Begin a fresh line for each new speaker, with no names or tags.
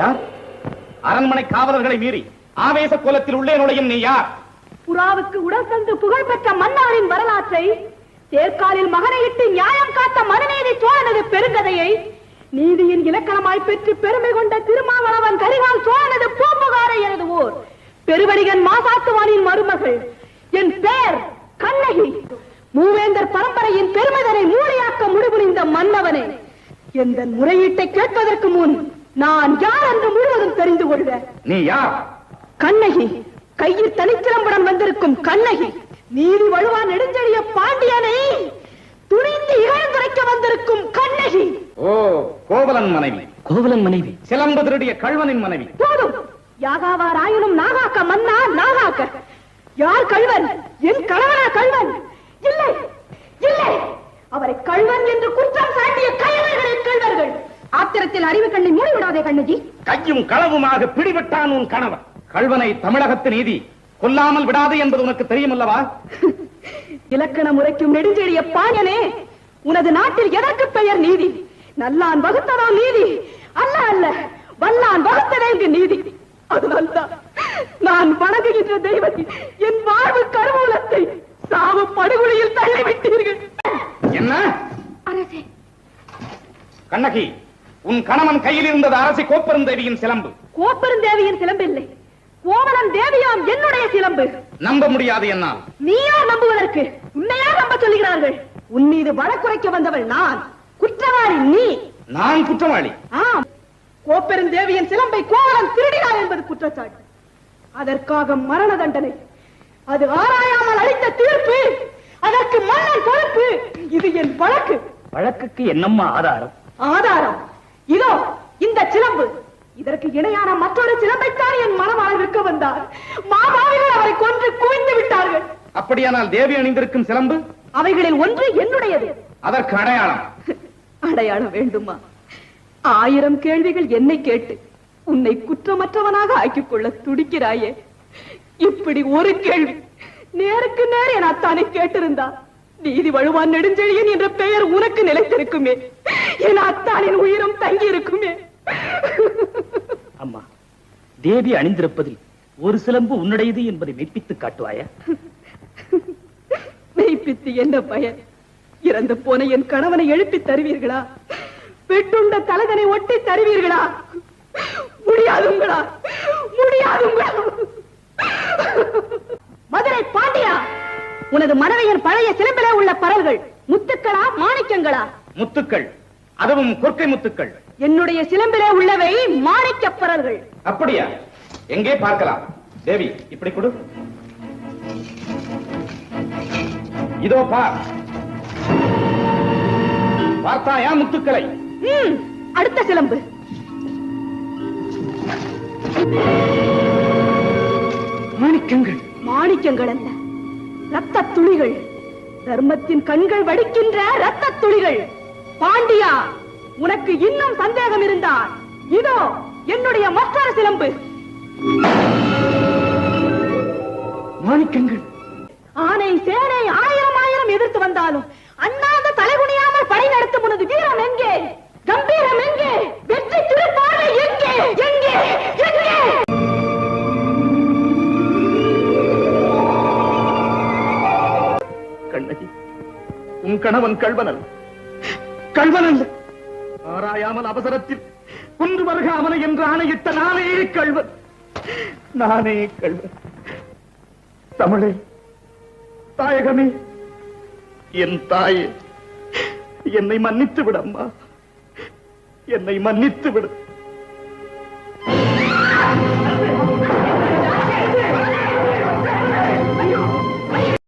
யார்? அரண்மனை காவலர்களை மீறி ஆவேச கோலத்தில் உள்ளே நுழையும் நீ யார்?
புறாவுக்கு உடல் தந்து புகழ்பெற்ற மன்னரின் வரலாற்றை, தேர்காலில் மகனையிட்டு நியாயம் காத்த மனுநீதி சோழனது பெருங்கதையை, நீதியின் இலக்கணமாய் பெற்று பெருமை கொண்ட திருமாவளவன் கரிகால் சோழனது பூம்புகாரை எழுதுவோர் பெருவடிகன் மாசாத்துவானின் மருமகள். என் பெயர் கண்ணகி. மூவேந்தர் பரம்பரையின் பெருமைதனை மூளையாக்க முடிவுறிந்த மன்னவனே, எந்த முறையீட்டை கேட்பதற்கு முன் நான் யார் என்று முழுவதும் தெரிந்து கொள்க.
நீ யார்?
கண்ணகி, கையில் தனிச்சிலம்புடன் வந்திருக்கும் கண்ணகி. நீதி வழுவா நெடுஞ்செழிய பாண்டியனை துணிந்து இகழ்ந்துரைக்க வந்திருக்கும் கண்ணகி.
ஓ, கோவலன் மனைவி.
கோவலன் மனைவி,
சிலம்பு திருடிய கள்வனின் மனைவி.
போதும், யாகாவார் ஆயினும் நாகாக்க மன்னா நாகாக்க. யார் கள்வன்? என் கணவனா கள்வன்? இல்லை இல்லை, அவரை கள்வன் என்று குற்றம் சாட்டிய கயவர்களே கள்வர்கள். ஆத்திரத்தில் அறிவு கண்ணை மூடிவிடாதே கண்ணகி.
கையும் களவுமாக பிடிபட்டான் உன் கணவன். கள்வனை தமிழகத்து நீதி கொல்லாமல் விடாது என்பது உனக்கு தெரியும் அல்லவா?
இலக்கண முறைக்கும் நெடுஞ்செழிய பாண்டியனே, உனது நாட்டில் எதற்கு பெயர் நீதி? நல்லான் வகுத்ததோ நீதி? அல்ல அல்ல, வல்லான் வகுத்ததே இங்கு நீதி. அதனால்தான் நான் வணங்குகின்ற தெய்வத்தை, என் வாழ்வு கருவூலத்தை சாவு படுகொலையில் தள்ளிவிட்டீர்கள்.
என்ன
அரசே?
கண்ணகி, உன் கணவன் கையில் இருந்தது அரசி கோப்பெருந்தேவியின் சிலம்பு.
கோப்பெருந்தேவியின் சிலம்பு இல்லை, கோவலன் தேவியாம் என்னுடைய சிலம்பு.
நம்ப முடியாது என்னால்.
நீயா நம்புவதற்கு? உன்னையா நம்ப சொல்லுகிறார்கள்? உன் மீது வழக்குரைக்க வந்தவள் நான், குற்றவாளி நீ.
நான் குற்றவாளி?
ஆம், கோப்பெருந்தேவியின் சிலம்பை கோவலன் திருடினார் என்பது குற்றச்சாட்டு. அதற்காக மரண தண்டனை. அது ஆராயாமல் அளித்த தீர்ப்பு, அதற்கு மன்னன் பொறுப்பு. இது என் வழக்கு.
வழக்குக்கு என்னம்மா ஆதாரம்?
ஆதாரம் இதோ இந்த சிலம்பு. இதற்கு இணையான மற்றொரு சிலம்பைத்தான் என் மனமால் விற்க வந்தார். மாமாவிகள் அவரை கொன்று குவிந்து விட்டார்கள்.
அப்படியானால் தேவி அணிந்திருக்கும் சிலம்பு?
அவைகளில் ஒன்று என்னுடையது.
அதற்கு அடையாளம்?
அடையாளம் வேண்டுமா? 1000 கேள்விகள் என்னை கேட்டு உன்னை குற்றமற்றவனாக ஆக்கிக் கொள்ள துடிக்கிறாயே. இப்படி ஒரு கேள்வி நேருக்கு நேர் என் அத்தானை கேட்டிருந்தா நீதி வழுவான் நெடுஞ்செழியன் என்ற பெயர் உனக்கு நிலைத்திருக்குமே, என் அத்தானின் உயிரும் தங்கி இருக்குமே.
அம்மா, தேவி அணிந்திருப்பதில் ஒரு சிலம்பு உன்னுடையது என்பதை மெய்ப்பித்து காட்டுவாயா?
மெய்ப்பித்து என்ன பயன்? இறந்து போன என் கணவனை எழுப்பி தருவீர்களா? வெட்டுண்ட தலகனை ஒட்டி தருவீர்களா? முடியாதுங்களா? முடியாதுங்களா? மதுரை பாண்டியா, உனது மனைவியின் பழைய சிலம்பிலே உள்ள பரல்கள் முத்துக்களா மாணிக்கங்களா?
முத்துக்கள், அதுவும் கொற்கை முத்துக்கள்.
என்னுடைய சிலம்பிலே உள்ளவை மாணிக்க பரல்கள்.
அப்படியா? எங்கே பார்க்கலாம்? தேவி, இப்படி கொடு. இதோ பார். பார்த்தாயா முத்துக்களை?
அடுத்த சிலம்பு.
மாணிக்கங்கள்.
மாணிக்கங்கள் அல்ல, ரத்த துளிகள். தர்மத்தின் கண்கள் வடிக்கின்ற ரத்த துளிகள். பாண்டியா, உனக்கு இன்னும் சந்தேகம் இருந்தால் இதோ என்னுடைய மற்றொரு சிலம்பு.
மாணிக்கங்கள்.
ஆனை சேனை 1000 எதிர்த்து வந்தாலும் அண்ணாத தலைகுனியாமல் படை நடத்தும் உனது வீரம் எங்கே? கம்பீரம் எங்கே? வெற்றி திருப்பார்வை எங்கே? எங்கே? எங்கே?
கண்ணகி, உன் கணவன் கள்வனல். கள்வனல். ஆராயாமல் அவசரத்தில் கொன்று வருக அவனை என்று ஆணையிட்ட நானே கள்வன். நானே கள்வன். தமிழே, தாயகமே, என் தாயே, என்னை மன்னித்து விடம்மா, என்னை மன்னித்து விடு.